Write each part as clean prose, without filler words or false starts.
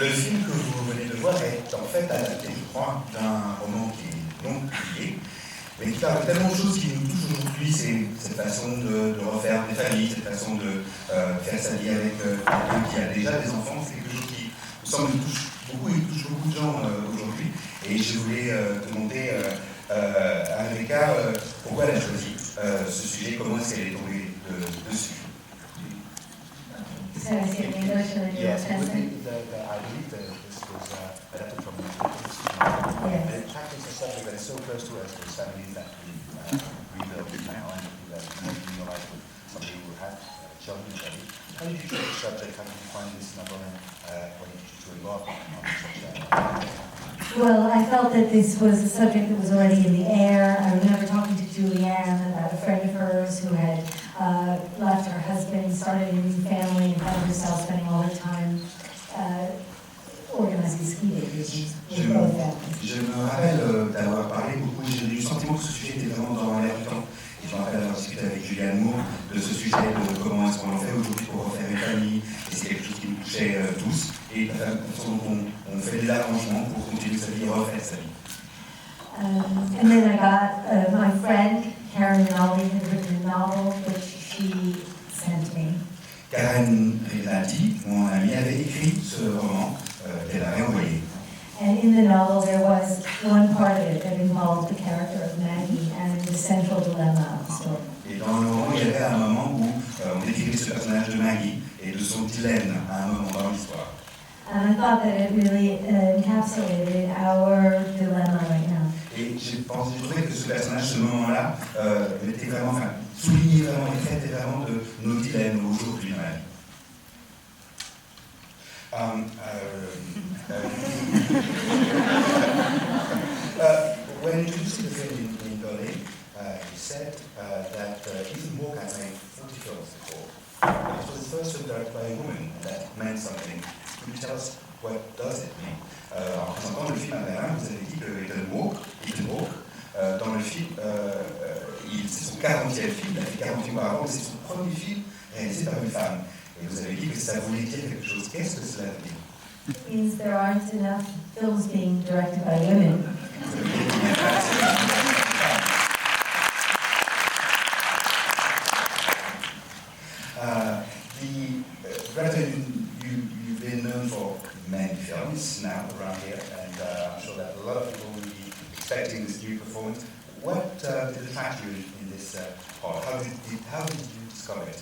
Le film que vous venez de voir est en fait adapté, je crois, d'un roman qui est non publié, mais qui parle de tellement de choses qui nous touchent aujourd'hui. C'est cette façon de refaire des familles, cette façon de faire sa vie avec quelqu'un qui a déjà des enfants. C'est quelque chose qui, me semble, nous touche beaucoup, et touche beaucoup de gens aujourd'hui. Et je voulais demander à Rebecca pourquoi elle a choisi ce sujet, comment est-ce qu'elle est tombée dessus. So is it in English or in your Yes, translation? I believe that this was adapted from the Yes. And it tackles a subject that is so close to us as families that we rebuild now and that more in your life with somebody who had children already. How did you choose the subject? How did you find this novel and what did you choose to involve on such a Well, I felt that this was a subject that was already in the air. I remember talking to Julianne about a friend of hers who had left her husband, started a new family, and found herself spending all her time organizing ski vacations with both families. Je me rappelle d'avoir parlé beaucoup, j'ai eu le sentiment que ce sujet était vraiment dans l'air du temps. Et je me rappelle d'avoir discuté avec Julianne de ce sujet, de comment est-ce qu'on en fait aujourd'hui pour refaire une famille. Et c'est quelque chose qui nous touchait tous. Et la façon dont on fait des arrangements pour continuer sa vie et refaire sa vie. And then I got my friend, Karen Rinaldi, had written a novel which she sent me. Karen Rinaldi, mon amie, avait écrit ce roman qu'elle avait envoyé. And in the novel there was one part of it that involved the character of Maggie and the central dilemma of the story. Et dans le roman, il y avait un moment où on décrivait ce personnage de Maggie et de son dilemme à un moment dans l'histoire. And I thought that it really encapsulated our dilemma right now. Et je trouvais que ce personnage, ce moment-là, était vraiment, enfin, soulignait vraiment et traitait vraiment de nos dilemmes aujourd'hui dans la vie. When introducing the film in Berlin, you said that even Morgan made 40 films before. It was the first film directed by a woman, and that meant something. Can you tell us what does it mean? En présentant le film à Berlin, vous avez dit que Ethan Hawke, dans le film, c'est son 40e film, il a fait 40 films auparavant, mais c'est son premier film réalisé par une femme. Et vous avez dit que ça voulait dire quelque chose. Qu'est-ce que cela veut dire? It means there aren't enough films being directed by women. Greta, you've been known for many films now around here, and I'm sure that a lot of people will be expecting this new performance. What did attract you in this part? How did you discover it?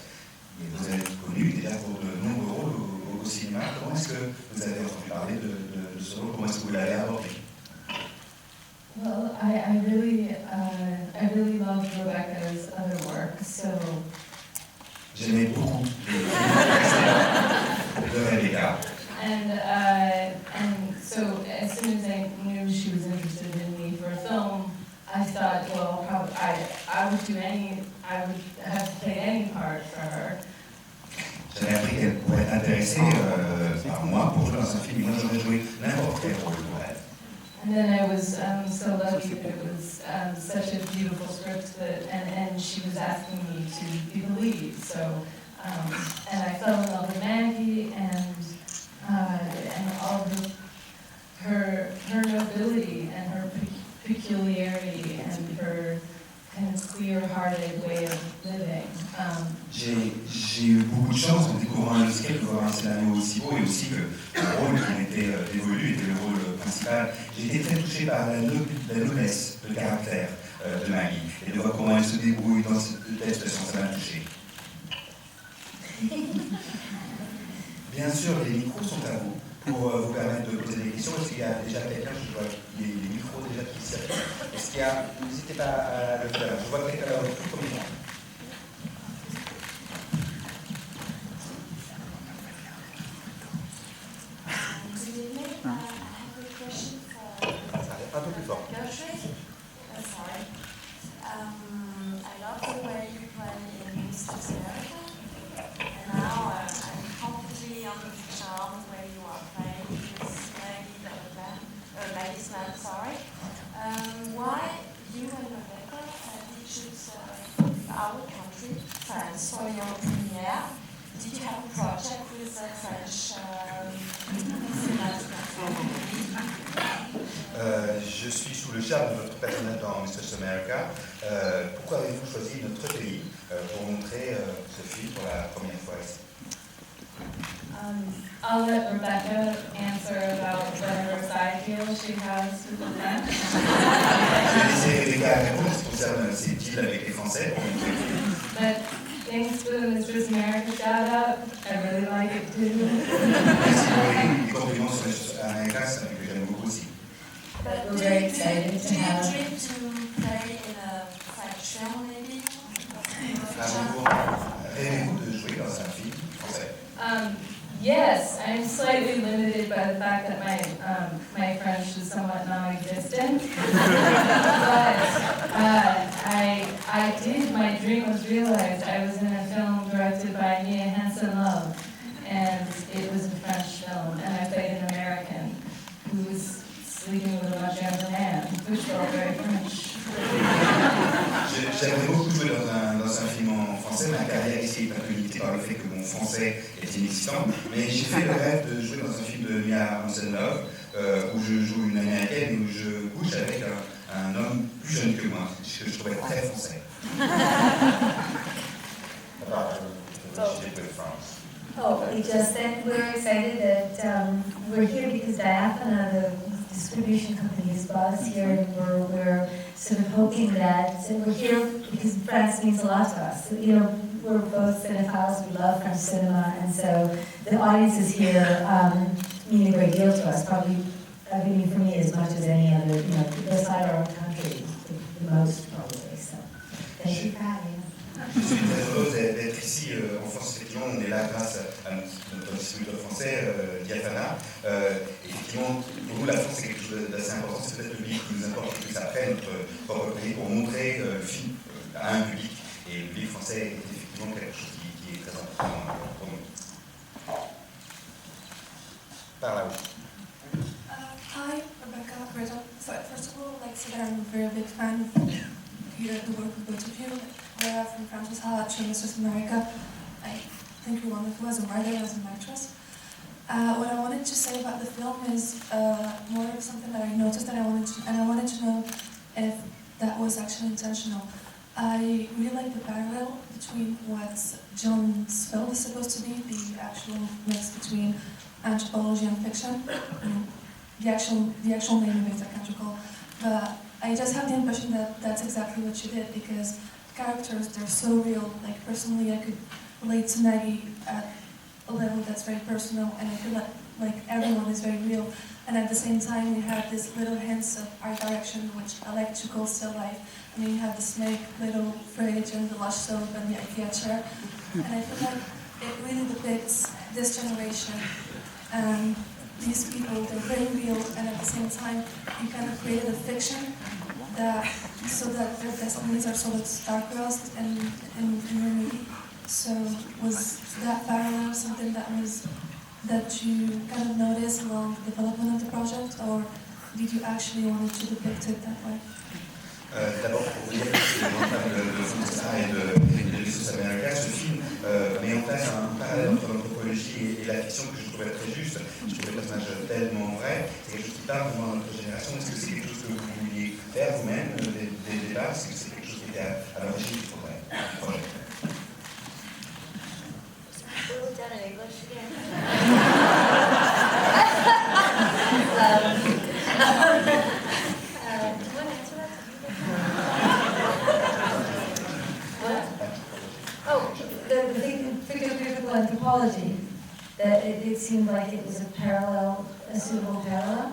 Vous êtes connu déjà pour de nombreux rôles au cinéma. Comment est-ce que vous avez entendu parler de ce rôle? Comment est-ce que vous l'avez abordé? Well, I really loved Rebecca's other work, so. J'aimais beaucoup les films de Rebecca. And so as soon as I knew she was interested in me for a film, I thought, well, I would have to play any part for her. J'avais appris qu'elle pourrait être intéressée par moi pour jouer dans un film. Moi, j'aurais joué n'importe quel rôle pour elle. And then I was so lucky that it was such a beautiful script and she was asking me to be the lead. So, and I fell in love with Maggie and all of her nobility and her peculiarity and her kind of clear-hearted way of living. J'ai eu beaucoup de chance en découvrant un script, de voir un scénario aussi beau et aussi que le rôle qui m'était dévolu était le rôle principal. J'ai été très touché par la noblesse de caractère de Maggie et de voir comment elle se débrouille dans cette telle situation, ça m'a touché. Bien sûr, les micros sont à vous pour vous permettre de poser des questions. Est-ce qu'il y a déjà quelqu'un, je vois les micros déjà qui circulent. Est-ce qu'il y a, n'hésitez pas à le faire. Je vois quelqu'un là tout premier. Un peu plus fort. Sorry. I love the way you play in Mr. And now I'm completely under the charm the way you are playing with Maggie's Plan, sorry. Why you and Rebecca did choose our country, France, for your premiere? did you have a project with the French Je suis sous le charme de votre personnage dans Mistress America. Pourquoi avez-vous choisi notre pays pour montrer ce film pour la première fois ici? I'll let Rebecca answer about whatever side deal she has with the French. Je vais laisser Rebecca répondre en ce qui concerne ses deals avec les Français. But thanks for the Mistress America shout out. I really like it too. Merci pour les compliments sur Mistress America, c'est un film que j'aime beaucoup aussi. But We're very excited to have. Do you dream to play in a French film, maybe? Rêvez-vous de jouer dans un film français? Yes, I'm slightly limited by the fact that my French is somewhat non-existent. But I did. My dream was realized. I was in a film directed by me a Love, and it was a French film, and I played an American who was sleeping with a much younger man, which felt very French. J'aimerais beaucoup jouer dans un film en français. Ma carrière ici est un peu limitée par le fait que mon français est inexistant. Mais j'ai fait le rêve de jouer dans un film de Mia A Un Love, où je joue une américaine, où je couche avec un homme plus jeune que moi, ce que je trouvais très français. About the relationship with France. Oh, we just said we're excited that we're here because Diaphana, the distribution company, has brought us here, and we're sort of hoping that we're here because France means a lot to us. You know, we're both cinephiles, we love French cinema, and so the audiences here mean a great deal to us. Probably, I mean, for me, as much as any other, you know, beside our own country, the most probably. So, thank you for having us. Je suis très heureuse d'être ici en France. Effectivement, on est là grâce à notre distributeur français, Diaphana. Effectivement, pour nous, la France, c'est quelque chose d'assez important. C'est peut-être le public qui nous importe plus après, notre propre pays, pour montrer le film à un public. Et le public français est effectivement quelque chose qui est très important pour nous. Par là, oui. Hi, Rebecca, Greta. So first of all, I'd like to say that I'm a very big fan of the work of both of you. Greta from Maggie's Plan, actually Mistress America. I think you're wonderful as a writer, as an actress. What I wanted to say about the film is more of something that I noticed that I wanted to know if that was actually intentional. I really like the parallel between what John's film is supposed to be, the actual mix between anthropology and fiction. The actual name of it I can't recall, but I just have the impression that that's exactly what you did, because characters, they're so real. Like, personally, I could relate to Maggie at a level that's very personal, and I feel like everyone is very real. And at the same time, we have these little hints of art direction, which I like to call still life. I mean, you have the snake, little fridge, and the lush soap, and the IKEA chair. And I feel like it really depicts this generation. And these people, they're very real, and at the same time, you kind of created a fiction so that their destinies are sort of star-crossed in your movie. So was that parallel something that you kind of noticed along the development of the project, or did you actually want to depict it that way? D'abord, pour vous dire que je suis en train de ça et de Mistress America, ce film met en place un parallèle entre l'anthropologie et la fiction que je trouvais très juste. Je trouvais le personnage tellement vrai. C'est quelque chose qui parle vraiment à notre génération. Est-ce que c'est quelque chose que vous vouliez faire vous-même dès le départ? Est-ce que c'est quelque chose qui était à l'origine du projet? The anthropology, that it seemed like it was a suitable parallel.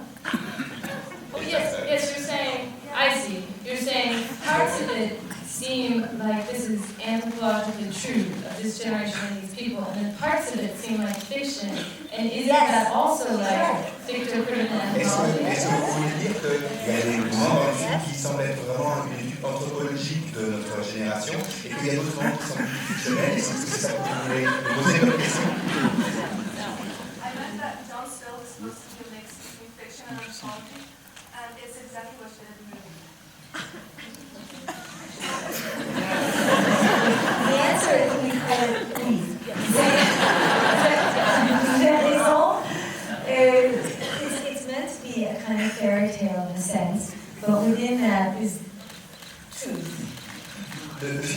Oh, yes, you're saying, I see. You're saying parts of it seem like this is anthropologically true of this generation and these people, and then parts of it seem like fiction. And isn't that also like ficto-critical anthropology? Est-ce que vous voulez dire qu'il y a des moments dans le film qui semblent être vraiment une étude anthropologique de notre génération, et qu'il y a d'autres moments qui sont plus fictionnels? Est-ce que c'est ça que vous voulez poser comme question? I meant that John's film is supposed to be a mix between fiction and anthropology, and it's exactly what you did in the movie. The answer is we call it please.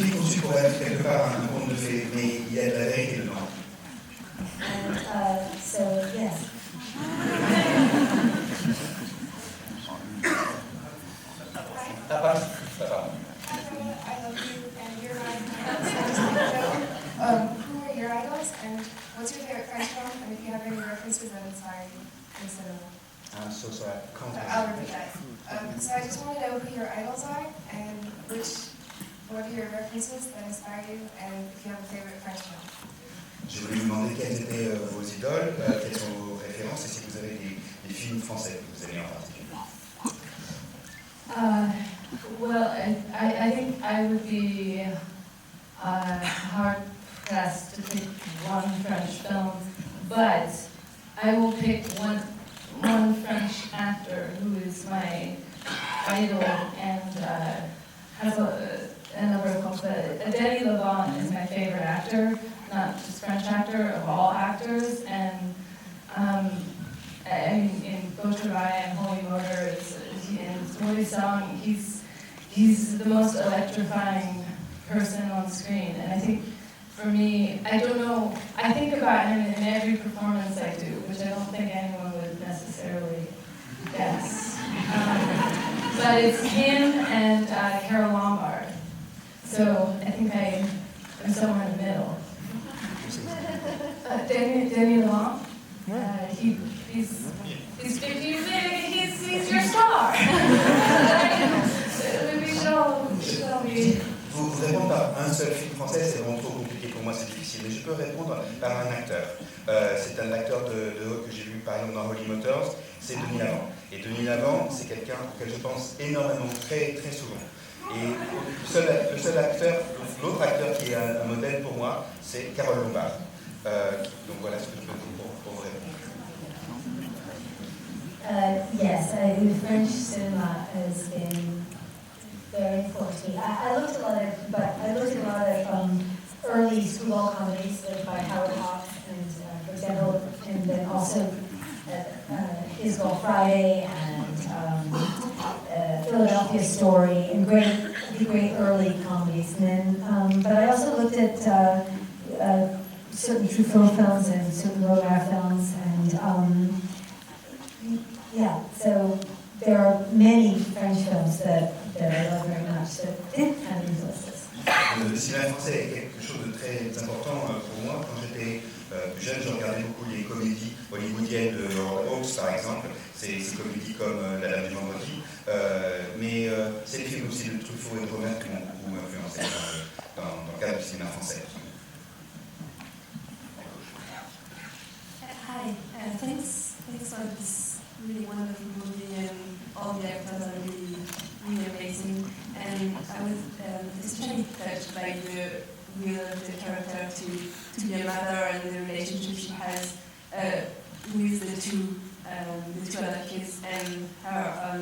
film est conçu pour être quelque part un conte de fées, mais il y a de la vérité dedans. And so, yes. Papa. I love you, and you're my who are your idols, and what's your favorite French film? And if you have any references that inspire you in cinema. I'm so sorry, I can't hear I'll repeat that. So I just want to know who your idols are, and what are your references that inspire you, and if you have a favorite French film. Je voulais vous demander quelles étaient vos idoles, quelles sont vos références, et si vous avez des films français que vous aimez en particulier. Well, I think I would be hard-pressed to pick one French film, but I will pick one French actor who is my idol and has a number of films. Denis Lavant is my favorite actor, not just French actor, of all actors, and in Beau Travail and Holy Motor, and Boy Song, he's the most electrifying person on screen, and I think for me, I don't know, I think about him in every performance I do, which I don't think anyone would necessarily guess. But it's him and Carol Lombard, so I think I'm somewhere in the middle. Denis Lavant, he's your star. Vous répondre par un seul film français, c'est vraiment trop compliqué pour moi, c'est difficile. Mais je peux répondre par un acteur. C'est un acteur que j'ai vu par exemple dans Holy Motors, c'est Denis Lavant. Et Denis Lavant, c'est quelqu'un auquel je pense énormément, très très souvent. Et le seul acteur, l'autre acteur qui est un modèle pour moi, c'est Carole Lombard. Donc voilà ce que je peux dire pour vous répondre. Yes, the French cinema has been very important to me. I looked at a lot of early screwball comedies like by Howard Hawks, and for example, and then also His Girl Friday and Philadelphia Story, and great early comedies. And then, but I also looked at certain Truffaut films and certain Godard films, and yeah, so there are many French films that I love very much that did have influences. Le cinéma français est quelque chose de très important pour moi. Quand j'étais plus jeune, je regardais beaucoup les comédies hollywoodiennes de Hawks, par exemple. C'est ces comédies comme La Dame du Vendredi. Mais c'est les films aussi de Truffaut et de Godard qui m'ont beaucoup influencé dans le cadre du cinéma français. Hi, thanks for this really wonderful movie, and all the actors are really amazing. And I was especially touched by the will of the character to be a mother and the relationship she has with the two other kids and her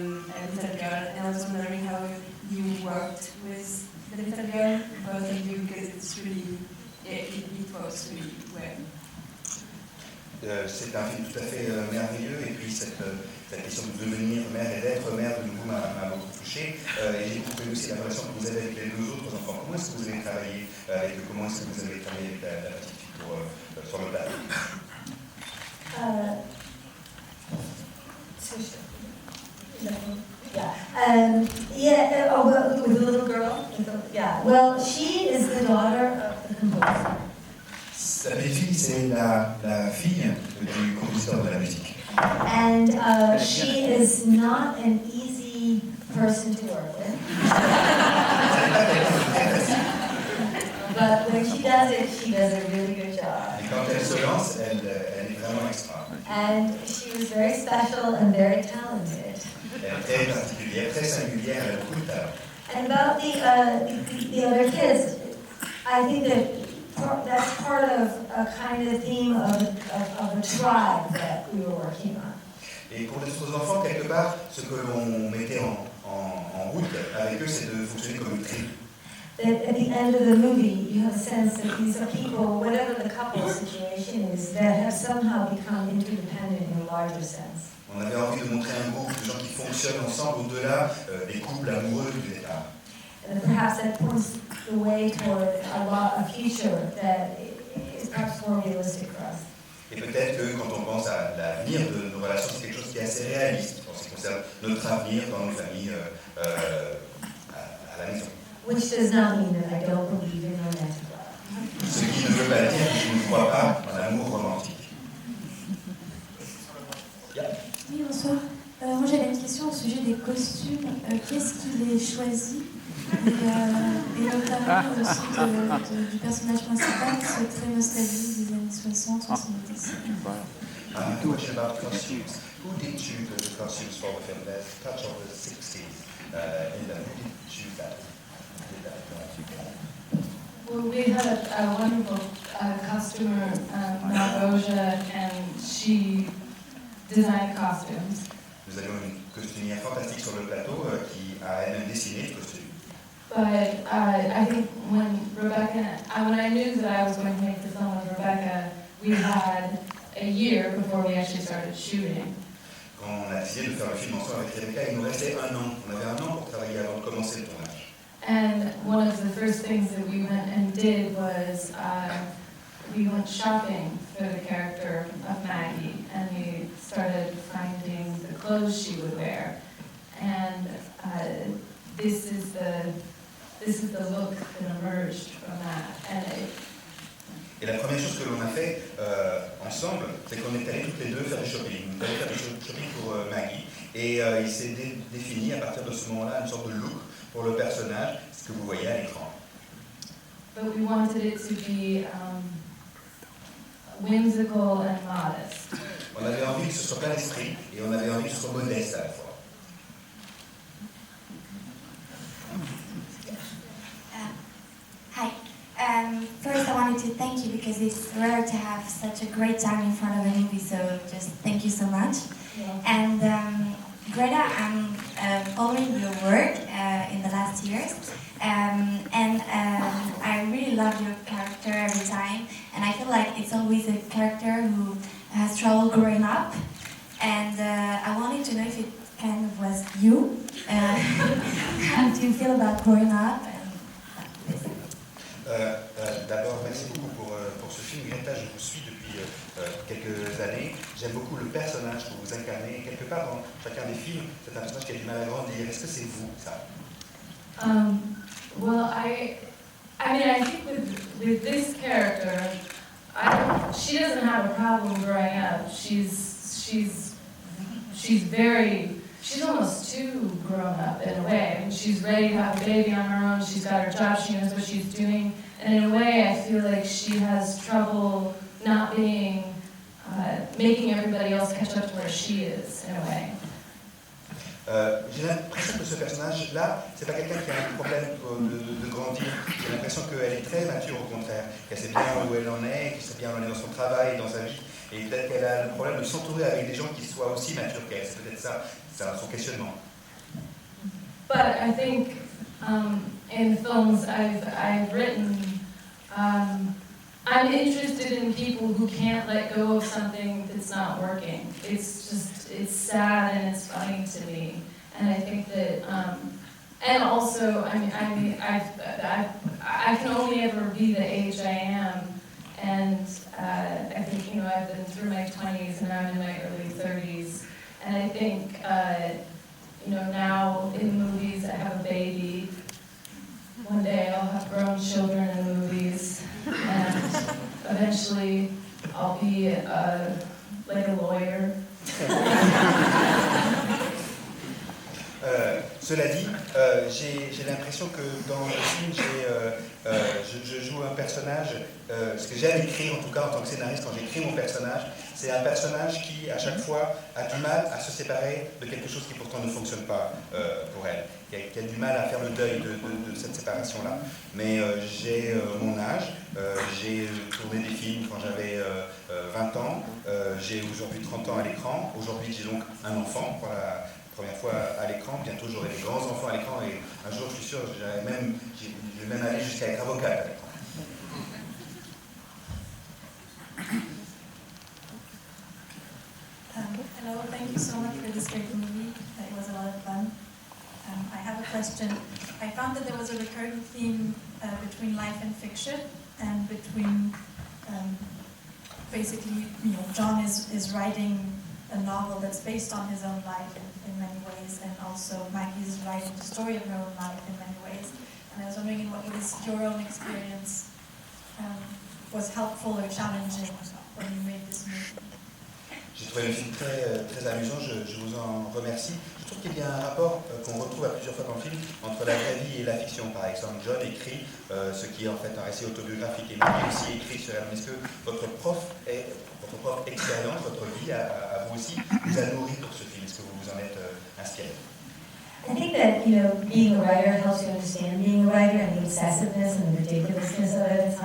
little girl. And I was wondering how you worked with the little girl, both of you, because it's really it works really well. C'est un film tout à fait merveilleux, et puis cette question de devenir mère et d'être mère de nouveau m'a beaucoup touché. Et j'ai beaucoup aimé aussi la relation que vous avez avec les deux autres enfants. Comment est-ce que vous avez travaillé avec eux? Comment est-ce que vous avez travaillé avec la petite fille sur le plateau? Well, with the little girl. Well, she is the daughter of the composer. La petite fille, c'est la fille du compositeur de la musique. And she is not an easy person to work with. But when she does a really good job. Et quand elle se lance, elle est vraiment extra. And she was very special and very talented. Elle est très particulière, très singulière, elle a beaucoup de talent. And about the other kids, I think that's part of a kind of theme of a tribe that we were working on. Et pour les autres enfants, quelque part, ce que l'on mettait en route avec eux, c'est de fonctionner comme une tribu. That at the end of the movie, you have a sense that these are people, whatever the couple situation is, that have somehow become interdependent in a larger sense. On avait envie de montrer un groupe de gens qui fonctionnent ensemble au-delà des couples amoureux du départ. And perhaps that points the way toward a future that is perhaps more realistic for us. Et peut-être que quand on pense à l'avenir de nos relations, c'est quelque chose qui est assez réaliste en ce qui concerne notre avenir dans nos familles à la maison. Which does not mean that I don't believe in romantic love. Ce qui ne veut pas dire que je ne crois pas en l'amour romantique. Oui, bonsoir. Moi j'avais une question au sujet des costumes. Qu'est-ce qui les choisit et notamment aussi du personnage principal, ce trait nostalgique des années 60, 70. Question about costumes. Who did choose the costumes for the film? There's a touch of the 60s in them. Who did choose that? Well, we had a wonderful costumer, Margie'S, and she designed costumes. Nous avions une costumière fantastique sur le plateau qui a elle-même dessiné le costume. But I think when I knew that I was going to make the film with Rebecca, we had a year before we actually started shooting. Quand on a décidé de faire le film ensemble avec Rebecca, il nous restait un an. On avait un an pour travailler avant de commencer le tournage. And one of the first things that we went and did was we went shopping for the character of Maggie, and we started finding the clothes she would wear. And this is the look that emerged from that. Et la première chose que l'on a fait ensemble, c'est qu'on est allés toutes les deux faire du shopping. On est allés faire du shopping pour Maggie, et il s'est défini à partir de ce moment-là une sorte de look pour le personnage, ce que vous voyez à l'écran. But we wanted it to be whimsical and modest. On avait envie que ce soit plein d'esprit, et on avait envie que ce soit modeste à la fois. Hi. First, I wanted to thank you because it's rare to have such a great time in front of a movie, so just thank you so much. Yeah. And Greta, I'm following your work in the last years, and I really love your character every time, and I feel like it's always a character who has trouble growing up, and I wanted to know if it kind of was you. How do you feel about growing up? D'abord, merci beaucoup pour ce film. Greta, je vous suis depuis quelques années. J'aime beaucoup le personnage que vous incarnez. Et quelque part, dans chacun des films, c'est un personnage qui a du mal à grandir. Est-ce que c'est vous, ça? Well, I mean, I think with this character, she doesn't have a problem growing up. She's almost too grown up in a way. I mean, she's ready to have a baby on her own. She's got her job. She knows what she's doing. And in a way, I feel like she has trouble not being, making everybody else catch up to where she is, in a way. J'ai l'impression que ce personnage-là, c'est pas quelqu'un qui a un problème de grandir. J'ai l'impression qu'elle est très mature, au contraire. Qu'elle sait bien où elle en est, qu'elle sait bien où elle est dans son travail, dans sa vie. Et peut-être qu'elle a le problème de s'entourer avec des gens qui soient aussi matures qu'elle. C'est peut-être ça, son questionnement. But I think in films I've written, I'm interested in people who can't let go of something that's not working. It's sad and it's funny to me, and I think that, and also, I mean, I can only ever be the age I am, and I think, you know, I've been through my 20s and I'm in my early 30s, and I think, you know, now in movies I have a baby. One day I'll have grown children in movies, and eventually I'll be like a lawyer. Cela dit, j'ai l'impression que dans le film, je joue un personnage, ce que j'aime écrire, en tout cas en tant que scénariste, quand j'écris mon personnage, c'est un personnage qui, à chaque fois, a du mal à se séparer de quelque chose qui pourtant ne fonctionne pas pour elle, qui a du mal à faire le deuil de cette séparation-là. Mais j'ai mon âge, j'ai tourné des films quand j'avais 20 ans, j'ai aujourd'hui 30 ans à l'écran, aujourd'hui j'ai donc un enfant pour la première fois à l'écran, bientôt j'aurai des grands enfants à l'écran et un jour je suis sûr je vais même aller jusqu'à être avocate à l'écran. Hello, thank you so much for this great movie. It was a lot of fun. I have a question. I found that there was a recurring theme between life and fiction, and between basically, John is writing a novel that's based on his own life in many ways, and also Maggie is writing the story of her own life in many ways. And I was wondering in what ways your own experience was helpful or challenging when you made this movie. J'ai trouvé le film très amusant, je vous en remercie. Je trouve qu'il y a un rapport qu'on retrouve à plusieurs fois dans le film entre la vraie vie et la fiction. Par exemple, John écrit ce qui est en fait un récit autobiographique, et Maggie aussi écrit sur elle. Est-ce que votre propre expérience, votre vie à vous aussi, vous a nourri pour ce film? Est-ce que vous vous en êtes inspiré? I think that, being a writer helps you understand being a writer and the obsessiveness and the ridiculousness of it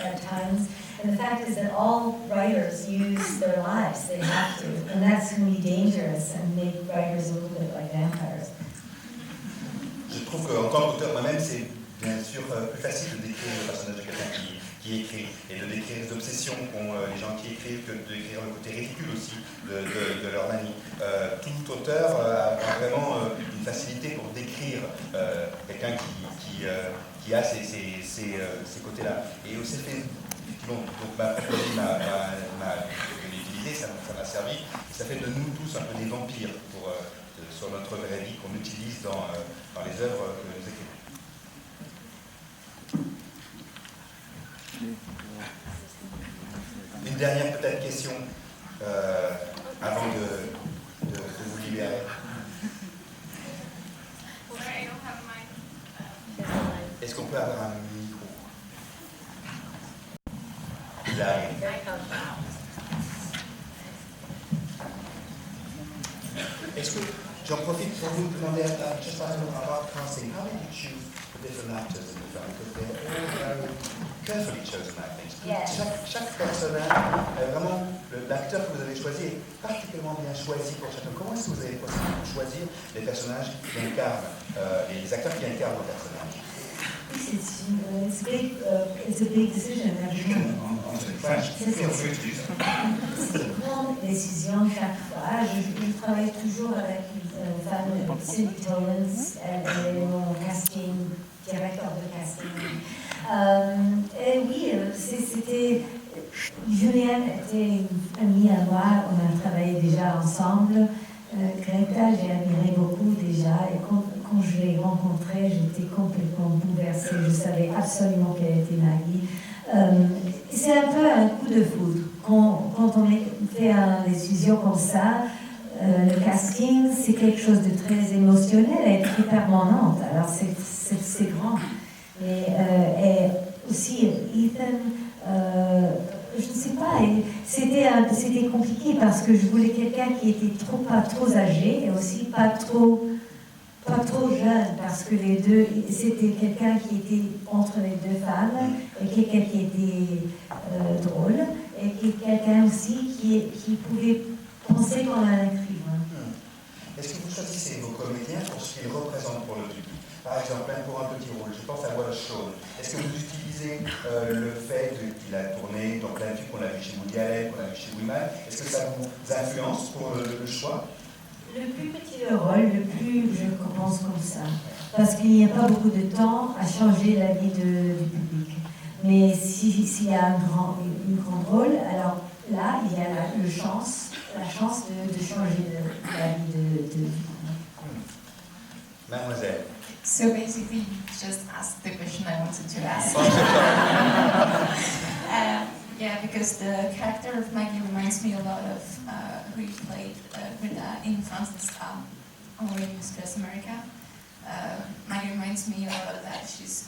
at times. And the fact is that all writers use their lives, they have to. And that's going to be dangerous and make writers a little bit like vampires. Je trouve qu'en tant qu'auteur moi-même, c'est bien sûr plus facile de décrire le personnage de quelqu'un qui écrit, et de décrire les obsessions qu'ont les gens qui écrivent, que de décrire le côté ridicule aussi de leur manie. Tout auteur a vraiment une facilité pour décrire quelqu'un qui a ces côtés-là. Et aussi, donc ma préparation m'a utilisé, ça m'a servi. Ça fait de nous tous un peu des vampires sur notre vraie vie qu'on utilise dans les œuvres que nous écrivons. Une dernière peut-être question avant de vous libérer. Est-ce qu'on peut avoir un micro? Il arrive. Est-ce que j'en profite pour vous demander just about casting, how did you choose the different actors in the film? Because they're all very carefully chosen, I think. Yes. Chaque personnage, vraiment, l'acteur que vous avez choisi est particulièrement bien choisi pour chacun. Comment est-ce que vous avez choisir les personnages qui incarnent, les acteurs qui incarnent vos personnages? It's a big decision. You can answer in French. Feel free to do so. C'est une grande décision chaque fois. Je travaille toujours avec une femme, Cindy Tollins, elle est mon directeur de casting. Et oui, c'était. Julianne était une amie à moi, on a travaillé déjà ensemble. Greta, j'ai admiré beaucoup déjà, et quand je l'ai rencontrée, j'étais complètement bouleversée. Je savais absolument qu'elle était Maggie. C'est un peu un coup de foudre. Quand on fait une décision comme ça, le casting, c'est quelque chose de très émotionnel et très permanent. Alors c'est grand. Et aussi Ethan, je ne sais pas, c'était compliqué parce que je voulais quelqu'un qui était pas trop âgé et aussi pas trop jeune, parce que les deux, c'était quelqu'un qui était entre les deux femmes, et quelqu'un qui était drôle, et quelqu'un aussi qui pouvait penser comme un écrivain. Est-ce que vous choisissez vos comédiens pour ce qu'ils représentent pour le public? Par exemple, pour un petit rôle, je pense à Wallace. Est-ce que vous utilisez le fait qu'il a tourné dans plein de films, qu'on l'a vu chez Woody, qu'on l'a vu chez Fimmel? Est-ce que ça vous influence pour le choix? Le plus petit le rôle, le plus je commence comme ça. Parce qu'il n'y a pas beaucoup de temps à changer la vie du public. Mais s'il y a une grande rôle, alors là, il y a la chance de changer la vie du public. Mademoiselle. So basically, you just asked the question I wanted to ask. Yeah, because the character of Maggie reminds me a lot of who you played Greta in France's UGC Les Halles. Maggie reminds me a lot of that. She's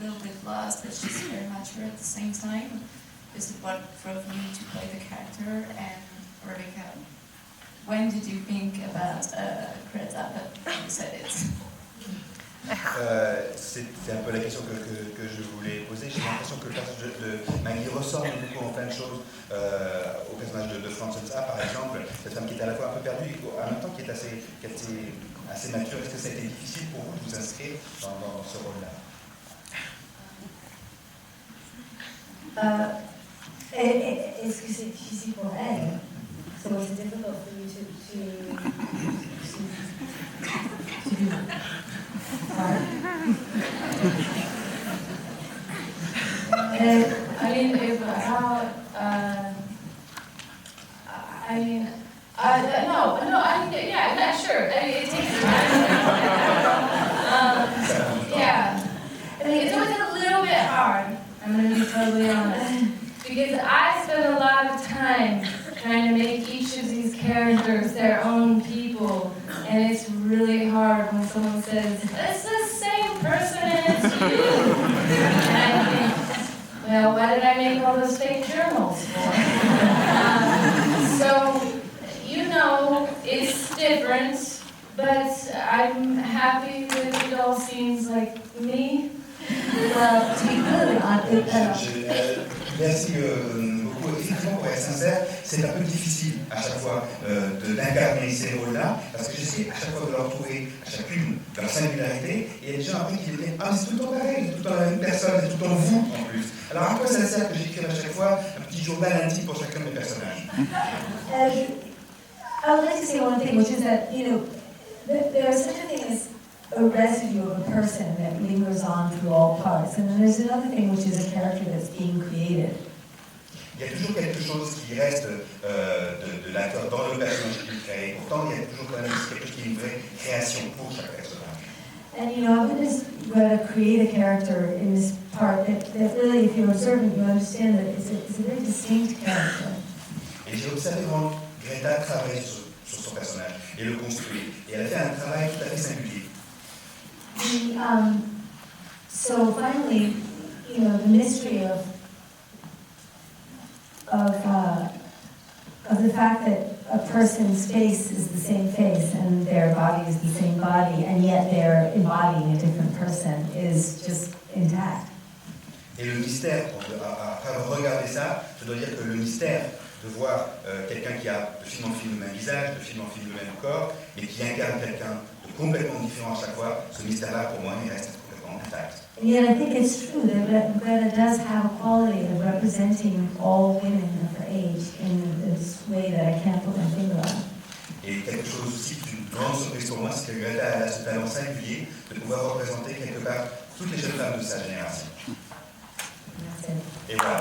a little bit lost, but she's very mature at the same time. This is what drove me to play the character. And Rebecca, when did you think about Greta? But you said it. C'est un peu la question que je voulais poser. J'ai l'impression que le personnage de Maggie ressemble beaucoup en plein de choses au personnage de Frazer, par exemple, cette femme qui est à la fois un peu perdue et en même temps qui est assez mature. Est-ce que ça a été difficile pour vous de vous inscrire dans ce rôle-là? Est-ce que c'est difficile pour elle? So it's difficult for you to to do art. I mean, if how, I mean, yeah, sure. I mean, it takes time. Yeah. I mean, it's always a little bit hard, I'm going to be totally honest, because I spend a lot of time trying to make each of these characters their own people, and it's really hard when someone says, it's the same person and it's you. And I think, well, why did I make all those fake journals for? So, you know, it's different, but I'm happy that it all seems like me. Well, to be clearly honest, Merci beaucoup. Effectivement, pour être sincère, c'est un peu difficile à chaque fois d'incarner ces rôles-là, parce que j'essaie à chaque fois de leur trouver à chacune leur singularité, et il y a des gens après qui disent « Ah, c'est tout le temps pareil, c'est tout le temps la même personne, c'est tout le temps vous en plus ». Alors à quoi ça sert que j'écrive à chaque fois un petit journal intime pour chacun de mes personnages? I would like to say one thing, which is that, you know, there is such a thing as a residue of a person that lingers on through all parts. And then there's another thing, which is a character that's being created. Il y a toujours quelque chose qui reste de l'acteur dans le personnage qu'il crée. Pourtant, il y a toujours quand même quelque chose qui est une vraie création pour chaque personnage. And you know, I witnessed Greta create a character in this part that really, if you're observant, you understand that it's a very distinct character. Et j'ai observé comment Greta travaille sur son personnage et le construit. Et elle a fait un travail tout à fait singulier. So finally, you know, the mystery of the fact that a person's face is the same face and their body is the same body, and yet they're embodying a different person is just intact. Et le mystère, après avoir regardé ça, je dois dire que le mystère de voir quelqu'un qui a de film en film le même visage, de film en film le même corps, et qui incarne quelqu'un de complètement différent à chaque fois, ce mystère-là, pour moi, il reste complètement intact. And yet I think it's true that Greta does have a quality of representing all women of her age in this way that I can't put my finger on. Et quelque chose aussi d'une grande surprise pour moi, c'est que Greta a ce talent singulier de pouvoir représenter quelque part toutes les jeunes femmes de sa génération. That's it. Et voilà.